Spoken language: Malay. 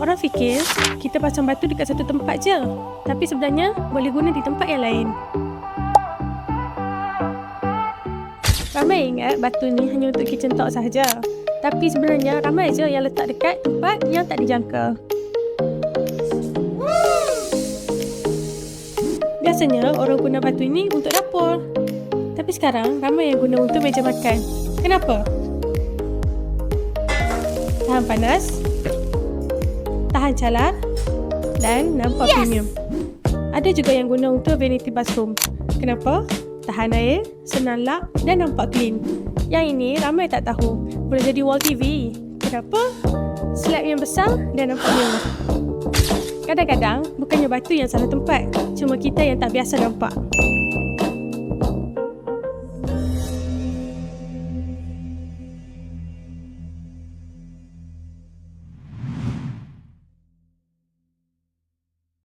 Orang fikir kita pasang batu dekat satu tempat je, tapi sebenarnya boleh guna di tempat yang lain. Ramai ingat batu ni hanya untuk kitchen talk sahaja, tapi sebenarnya ramai je yang letak dekat tempat yang tak dijangka. Biasanya orang guna batu ini untuk dapur, tapi sekarang ramai yang guna untuk meja makan. Kenapa? Tahan panas, tahan calar dan nampak premium. Ada juga yang guna untuk vanity bathroom. Kenapa? Tahan air, senang lap dan nampak clean. Yang ini ramai tak tahu, boleh jadi wall TV. Kenapa? Slab yang besar dan nampak mewah. Kadang-kadang bukannya batu yang salah tempat, cuma kita yang tak biasa nampak.